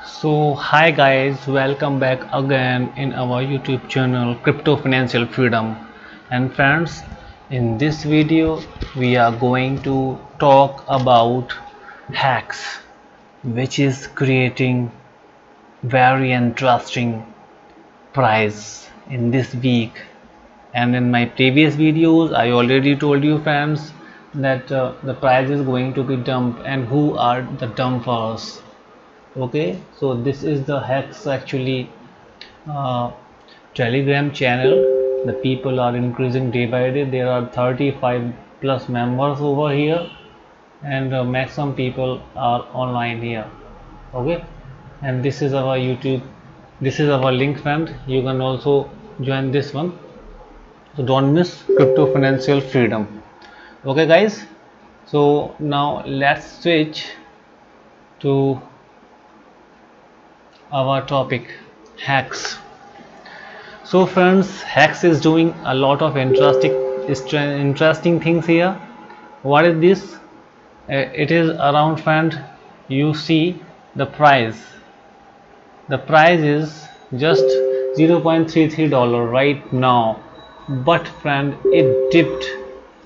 So hi guys, welcome back again in our YouTube channel Crypto Financial Freedom. And friends, in this video we are going to talk about hacks which is creating very interesting price in this week. And in my previous videos I already told you friends that the price is going to be dumped and who are the dumpers. Okay, so this is the hacks actually Telegram channel. The people are increasing day by day. There are 35 plus members over here, and maximum people are online here. Okay, and this is our YouTube. This is our link, friend. You can also join this one. So don't miss Crypto Financial Freedom. Okay, guys. So now let's switch to our topic, hacks. So friends, hacks is doing a lot of interesting things here. What is this? It is around, friend, you see the price. The price is just $0.33 right now, but friend, it dipped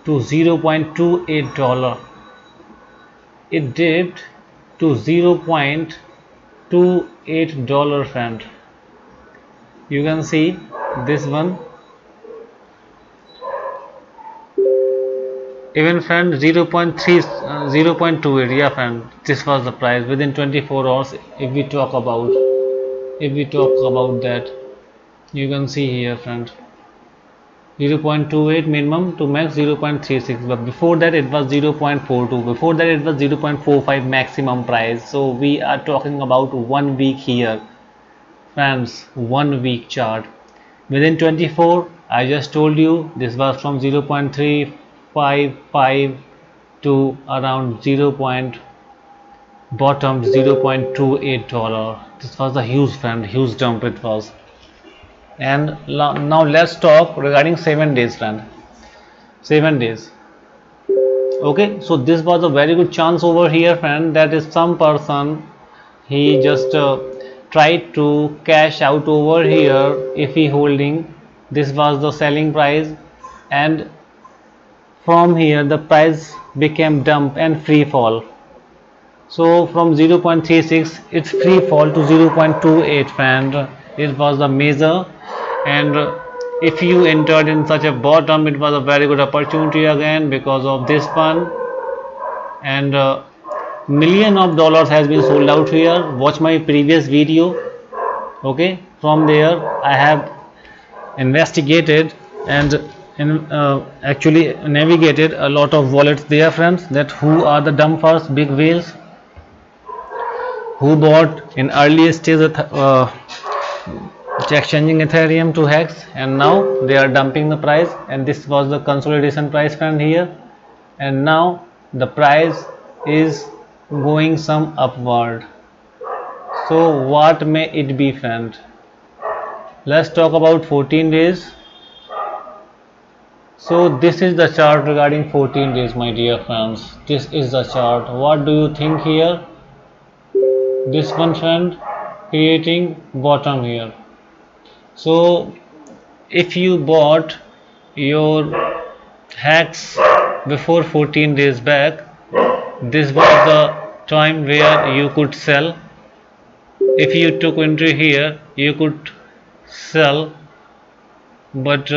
to $0.28. It dipped to $0.28, friend. You can see this one, even friend 0.28. Yeah friend, this was the price within 24 hours. If we talk about that, you can see here friend, 0.28 minimum to max 0.36, but before that it was 0.42, before that it was 0.45 maximum price. So we are talking about 1 week here friends, 1 week chart. Within 24, I just told you this was from 0.355 to around 0. Bottom $0.28. This was a huge friend, huge dump it was. And now let's talk regarding 7 days, friend. 7 days. Okay, so this was a very good chance over here, friend. That is some person, he just tried to cash out over here. If he holding, this was the selling price, and from here the price became dump and free fall. So from 0.36 it's free fall to 0.28, friend. It was the major, and if you entered in such a bottom, it was a very good opportunity again because of this one. And million of dollars has been sold out here. Watch my previous video. Okay, from there I have investigated and actually navigated a lot of wallets there, friends, that who are the dumpers, big whales who bought in early stage exchanging Ethereum to Hex, and now they are dumping the price. And this was the consolidation price, friend, here, and now the price is going some upward. So what may it be, friend? Let's talk about 14 days. So this is the chart regarding 14 days, my dear friends. This is the chart. What do you think here? This one, friend, creating bottom here. So if you bought your hacks before 14 days back, this was the time where you could sell. If you took entry here, you could sell, but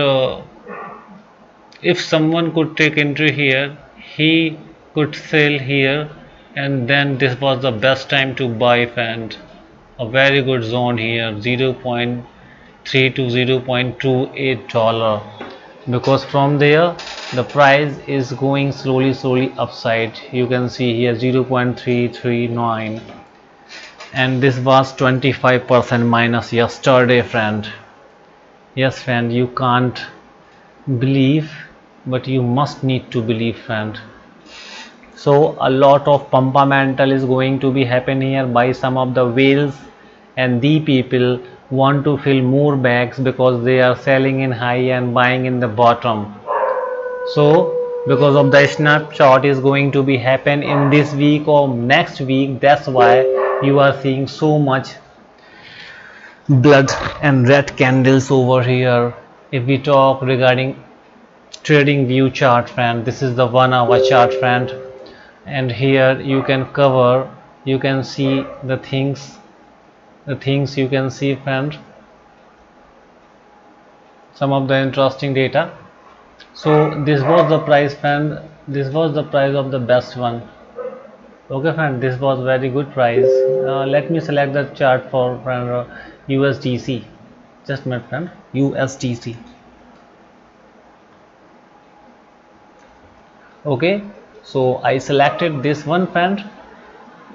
if someone could take entry here, he could sell here, and then this was the best time to buy, friend. A very good zone here, 0.3 to $0.28, because from there the price is going slowly upside. You can see here 0.339, and this was 25% minus yesterday, friend. Yes friend, you can't believe, but you must need to believe, friend. So a lot of pumpamental is going to be happen here by some of the whales, and the people want to fill more bags because they are selling in high and buying in the bottom. So because of the snapshot is going to be happen in this week or next week. That's why you are seeing so much blood and red candles over here. If we talk regarding trading view chart, friend, this is the 1 hour chart, friend, and here you can cover, you can see the things you can see, friend, some of the interesting data. So this was the price, friend, this was the price of the best one. Okay, friend, this was very good price. Let me select the chart for, friend, USDC. Just my friend, USDC. Okay, so I selected this one, friend,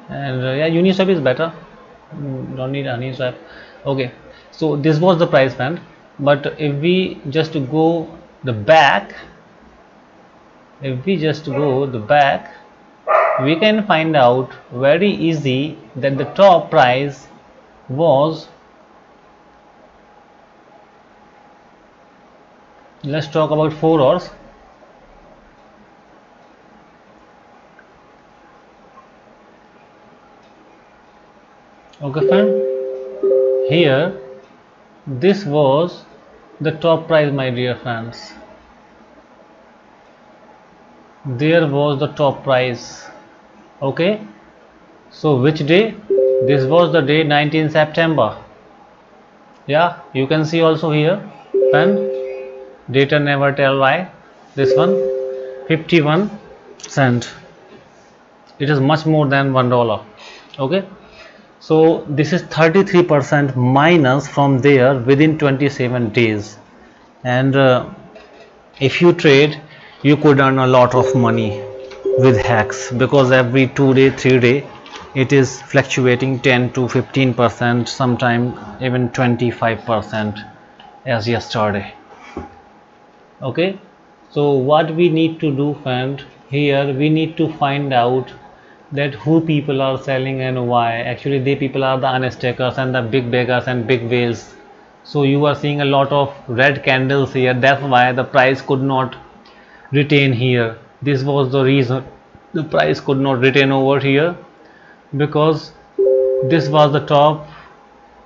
and yeah, Uniswap is better. Don't need Uniswap. Okay, so this was the price, friend. But if we just go the back, we can find out very easy that the top price was, let's talk about 4 hours. Okay, friend, here this was the top price, my dear friends. There was the top price. Okay, so which day? This was the day 19 September. Yeah, you can see also here, and data never tell lie. This one 51 cent. It is much more than $1. Okay, so this is 33% minus from there within 27 days. And if you trade, you could earn a lot of money with Hex, because every 2 day 3 day it is fluctuating 10 to 15%, sometimes even 25% as yesterday. Okay, so what we need to do, friend, here we need to find out that who people are selling and why. Actually they people are the unstakers and the big beggars and big whales. So you are seeing a lot of red candles here. That's why the price could not retain here. This was the reason the price could not retain over here, because this was the top,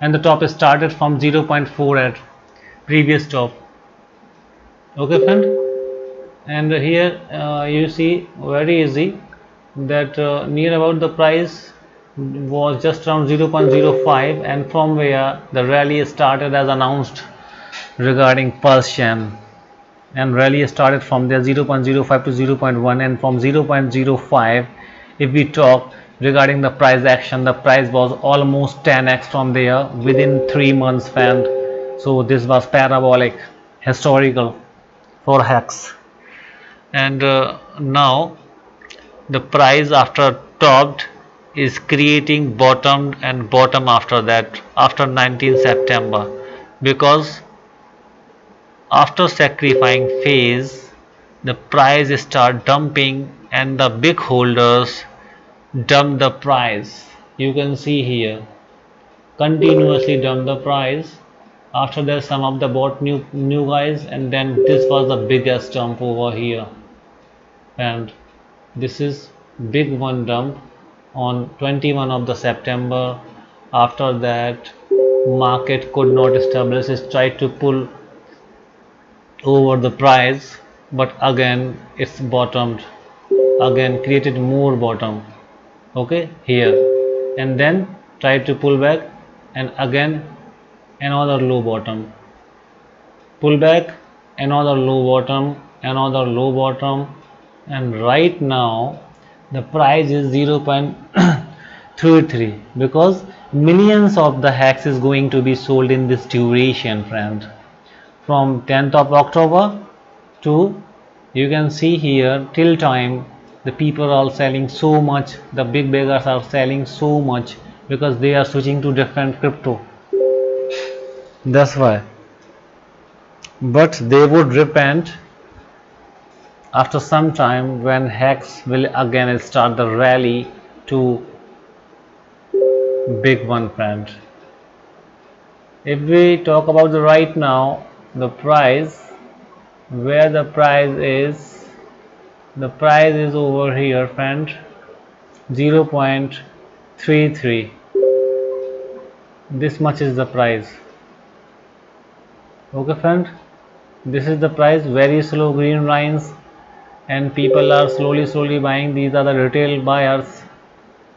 and the top started from 0.4 at previous top. Okay, friend, and here you see very easy that near about the price was just around 0.05, and from where the rally started as announced regarding Pulse chain, and rally started from there 0.05 to 0.1, and from 0.05 if we talk regarding the price action, the price was almost 10x from there within 3 months, friend. So this was parabolic historical for Hex. And now the price after topped is creating bottom and bottom after that, after 19 September, because after sacrificing phase the price start dumping and the big holders dump the price. You can see here continuously dump the price. After that some of the bought new guys, and then this was the biggest dump over here, and this is big one dump on 21 of the September. After that market could not establish, it tried to pull over the price, but again it's bottomed, again created more bottom. Okay, here, and then tried to pull back, and again another low bottom, pull back, another low bottom, another low bottom, and right now the price is 0.33, because millions of the Hex is going to be sold in this duration, friend, from 10th of October to, you can see here, till time the people are selling so much, the big beggars are selling so much, because they are switching to different crypto. That's why. But they would repent after some time when Hex will again start the rally to big one, friend. If we talk about the right now the price, where the price is The price is over here, friend. 0.33. This much is the price. Okay, friend. This is the price. Very slow green lines, and people are slowly buying. These are the retail buyers,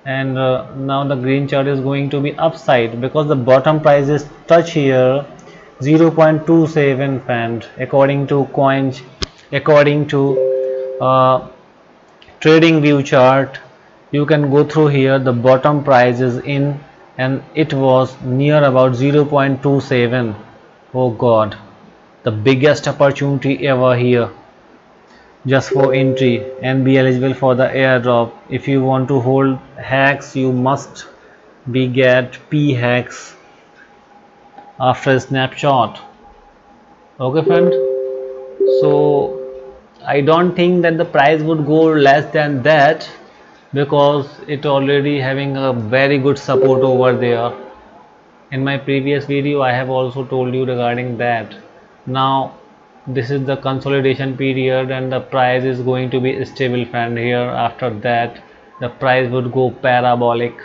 and now the green chart is going to be upside because the bottom price is touch here 0.27, friend, according to coins, according to uh, trading view chart. You can go through here. The bottom price is in, and it was near about 0.27. Oh god, the biggest opportunity ever here, just for entry and be eligible for the airdrop. If you want to hold hacks, you must be get p hacks after a snapshot. Okay, friend. So I don't think that the price would go less than that, because it already having a very good support over there. In my previous video I have also told you regarding that. Now this is the consolidation period, and the price is going to be stable, friend. Here after that the price would go parabolic.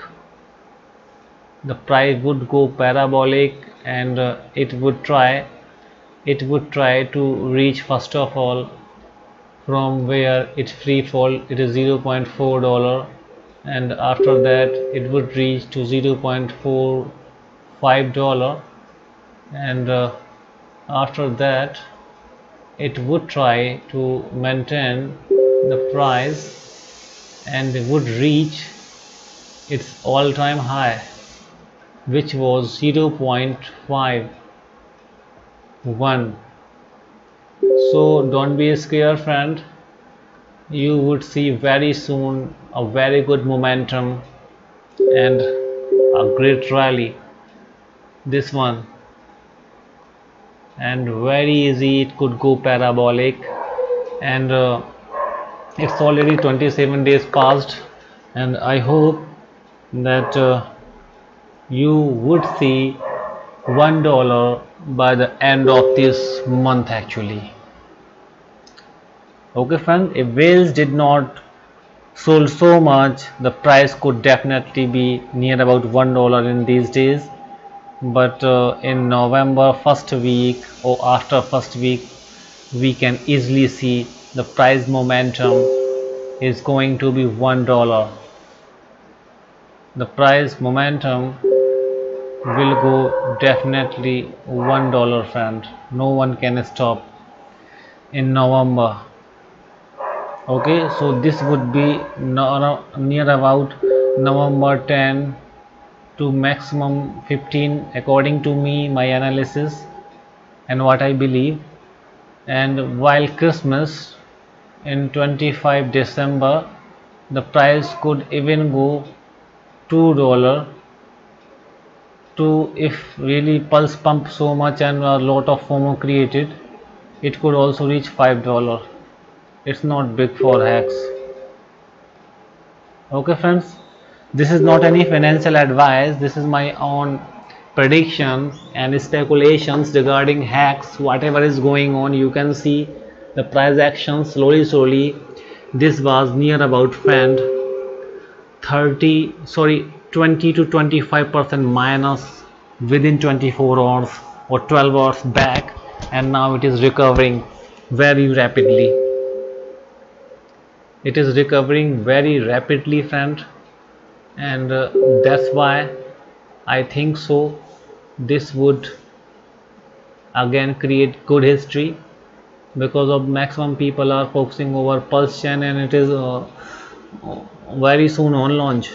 The price would go parabolic, and it would try to reach, first of all, from where it free fall, it is $0.4, and after that it would reach to $0.45, and after that it would try to maintain the price and would reach its all-time high, which was 0.51. So don't be scared, friend. You would see very soon a very good momentum and a great rally. This one, and very easy it could go parabolic, and it's already 27 days passed, and I hope that you would see $1 by the end of this month actually. Okay, friend, if whales did not sold so much, the price could definitely be near about $1 in these days. But in November first week or after first week, we can easily see the price momentum is going to be $1. The price momentum will go definitely $1, friend. No one can stop in November. Okay, so this would be near about November 10 to maximum 15, according to me, my analysis and what I believe. And while Christmas in 25 December, the price could even go $2 to, if really pulse pump so much and a lot of FOMO created, it could also reach $5. It's not big for hacks. Okay, friends, this is not any financial advice. This is my own prediction and speculations regarding hacks. Whatever is going on, you can see the price action slowly. This was near about, friend, 20 to 25% minus within 24 hours or 12 hours back, and now it is recovering very rapidly. It is recovering very rapidly, friend, and that's why I think so this would again create good history, because of maximum people are focusing over pulse chain, and it is very soon on launch.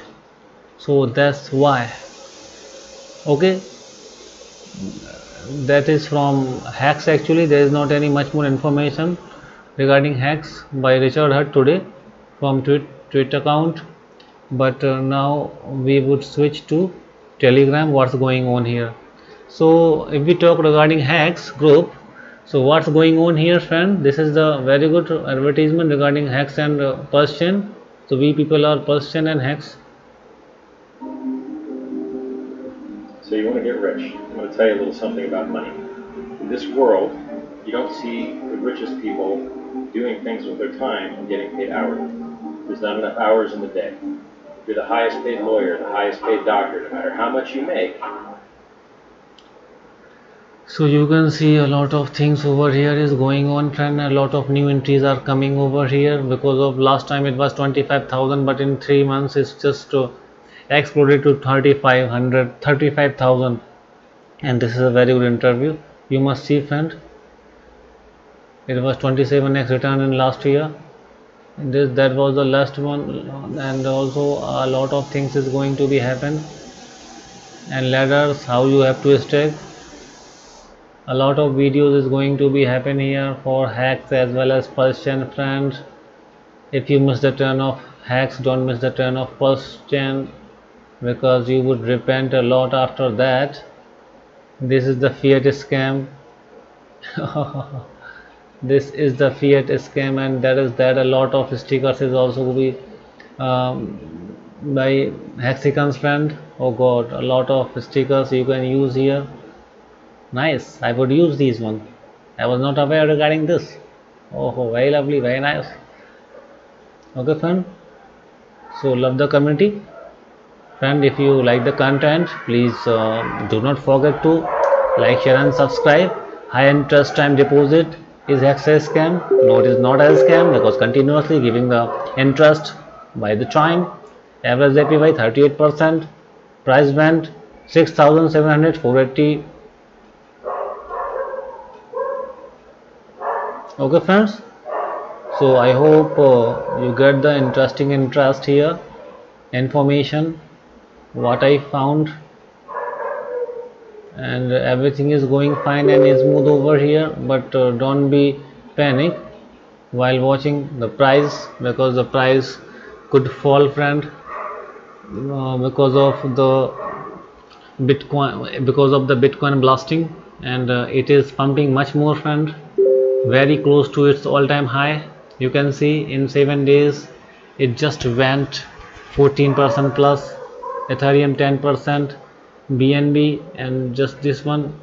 So that's why. Okay, that is from hacks. Actually there is not any much more information regarding hacks by Richard Hart today from Twitter account, but now we would switch to Telegram. What's going on here? So if we talk regarding hacks group, so what's going on here, friend? This is the very good advertisement regarding hacks and pulse chain. So we people are pulse chain and hacks. So you want to get rich. I'm going to tell you a little something about money. In this world, you don't see the richest people doing things with their time and getting paid hourly. There's not enough hours in the day. If you're the highest paid lawyer, the highest paid doctor, no matter how much you make. So you can see a lot of things over here is going on, friend. A lot of new entries are coming over here because of last time it was 25,000, but in 3 months it's just exploded to 35,000. And this is a very good interview. You must see, friend. It was 27x return in last year. That was the last one, and also a lot of things is going to be happen. And ladders, how you have to stake. A lot of videos is going to be happen here for hacks as well as pulse chain, friends. If you miss the turn of hacks, don't miss the turn of pulse chain, because you would repent a lot after that. This is the fiat scam. This is the fiat scam, and that is that a lot of stickers is also be by Hexicans, friend. Oh god, a lot of stickers you can use here. Nice, I would use these one. I was not aware regarding this. Oh, very lovely, very nice. Okay, friend. So love the community, friend. If you like the content, please do not forget to like, share and subscribe. High interest time deposit is a scam. No, it is not a scam, because continuously giving the interest by the time. Average APY 38%. Price band 6,700 480. Okay, friends. So I hope you get the interesting interest here, information what I found, and everything is going fine and smooth over here. But don't be panic while watching the price, because the price could fall, friend, because of the Bitcoin blasting, and it is pumping much more, friend, very close to its all-time high. You can see in 7 days it just went 14% plus, Ethereum 10%, BNB, and just this one.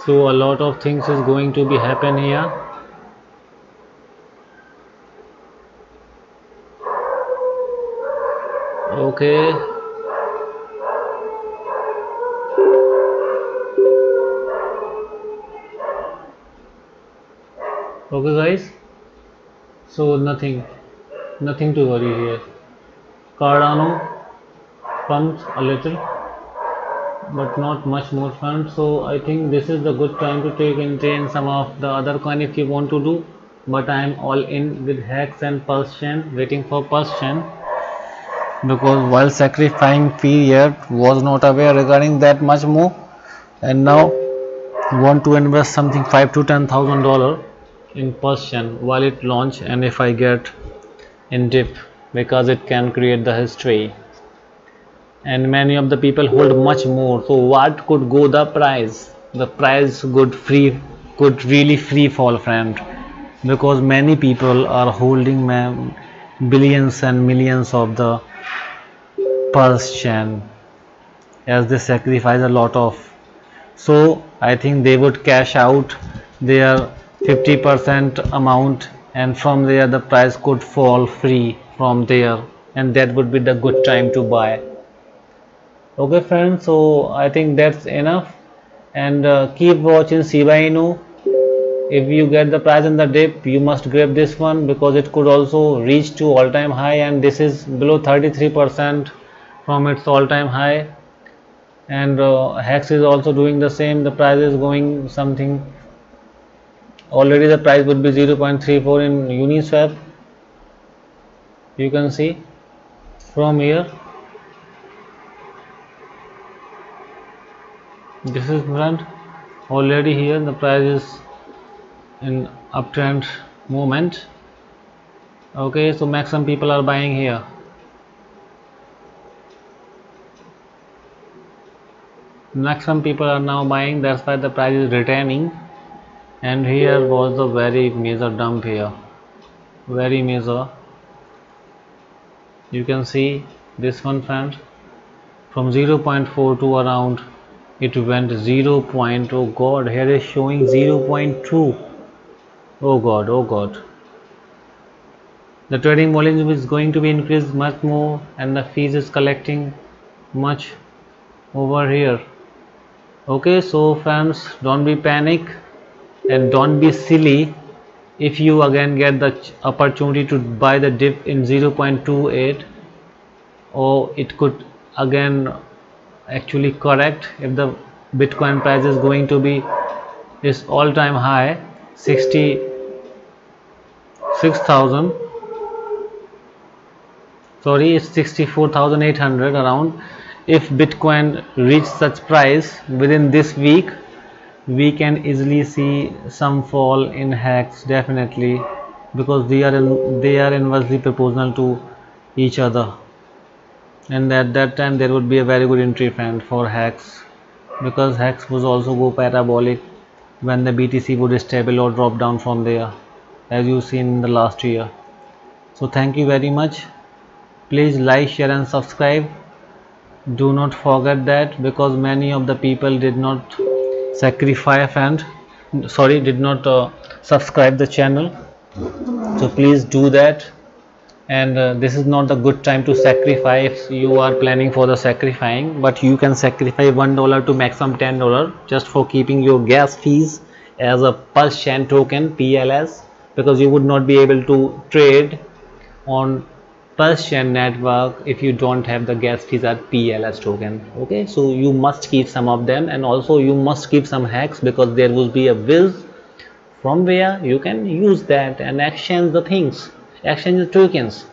So a lot of things is going to be happen here. Okay, guys, so nothing to worry here. Cardano pumps a little, but not much more, fun. So I think this is the good time to take in some of the other coin if you want to do, but I am all in with Hex and Pulse chain, waiting for Pulse chain, because while sacrificing period was not aware regarding that much more, and now want to invest something $5,000 to $10,000 in Pulse chain while it launch, and if I get in dip, because it can create the history, and many of the people hold much more. So what could go the price? The price could really free fall, friend, because many people are holding billions and millions of the Pulse chain, as they sacrifice a lot of. So I think they would cash out their 50% amount, and from there the price could fall free from there, and that would be the good time to buy. Okay, friends, so I think that's enough, and keep watching Shiba Inu. If you get the price in the dip, you must grab this one, because it could also reach to all-time high, and this is below 33% from its all-time high. And Hex is also doing the same. The price is going something, already the price would be 0.34 in Uniswap. You can see from here. This is front already here, the price is in uptrend movement. Okay, so maximum people are buying here. Maximum people are now buying, that's why the price is retaining. And here was a very major dump here, very major. You can see this one, friend, from 0.4 to around it went 0. Oh god, here is showing 0.2. Oh god, oh god. The trading volume is going to be increased much more, and the fees is collecting much over here. Okay, so friends, don't be panic and don't be silly. If you again get the opportunity to buy the dip in 0.28, or it could again actually correct if the Bitcoin price is going to be its all-time high 66,000, sorry, it's 64,800 around. If Bitcoin reach such price within this week, we can easily see some fall in HEX, definitely, because they are inversely proportional to each other, and at that time there would be a very good entry trend for HEX, because HEX would also go parabolic when the BTC would stable or drop down from there, as you seen in the last year. So thank you very much. Please like, share and subscribe. Do not forget that, because many of the people did not sacrifice and did not subscribe the channel. So please do that. And this is not the good time to sacrifice if you are planning for the sacrificing, but you can sacrifice $1 to maximum $10 just for keeping your gas fees as a Pulse Chain token PLS, because you would not be able to trade on Pulse Chain network if you don't have the gas fees as PLS token. Okay, so you must keep some of them, and also you must keep some HEX, because there will be a Wiz from where you can use that and exchange the things, exchange the tokens.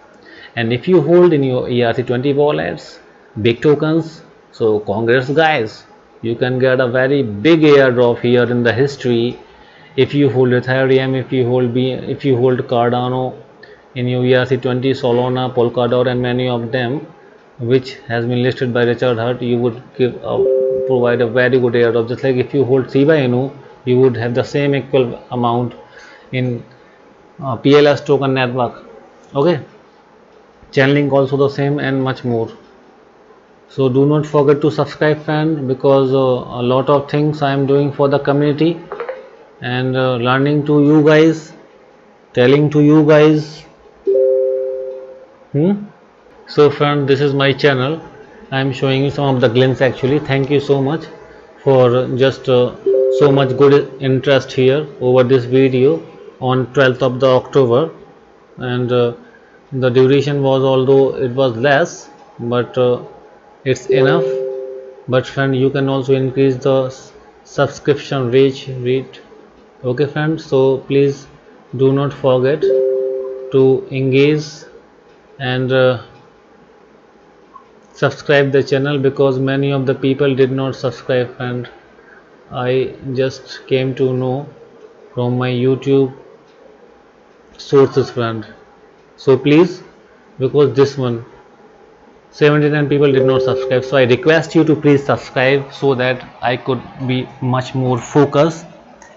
And if you hold in your ERC20 wallets big tokens, so congrats guys, you can get a very big airdrop here in the history. If you hold Ethereum, if you hold Cardano in your ERC20, Solana, Polkadot and many of them which has been listed by Richard Heart, you would provide a very good airdrop. Just like if you hold Shiba Inu, you would have the same equal amount in PLS token network. Okay, Chainlink also the same and much more. So do not forget to subscribe, friend, because a lot of things I am doing for the community and learning to you guys, telling to you guys. So friend, this is my channel. I am showing you some of the glimpse actually. Thank you so much for just so much good interest here over this video on 12th of the October, and the duration was, although it was less, but it's enough. But friend, you can also increase the subscription rate. Okay friends, so please do not forget to engage and subscribe the channel, because many of the people did not subscribe, and I just came to know from my YouTube sources, friend. So please, because this one 79 people did not subscribe, so I request you to please subscribe, so that I could be much more focused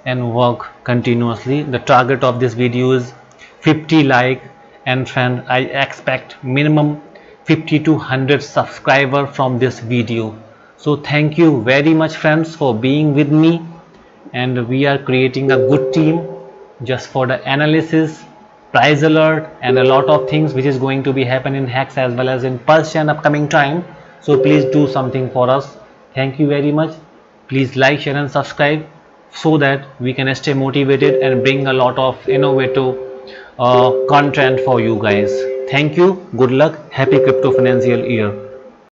and work continuously. The target of this video is 50 like, and friend, I expect minimum 50 to 100 subscribers from this video. So thank you very much friends for being with me, and we are creating a good team just for the analysis, price alert and a lot of things which is going to be happen in HEX as well as in Pulse Chain upcoming time. So please do something for us. Thank you very much. Please like, share and subscribe, so that we can stay motivated and bring a lot of innovative content for you guys. Thank you. Good luck. Happy crypto financial year.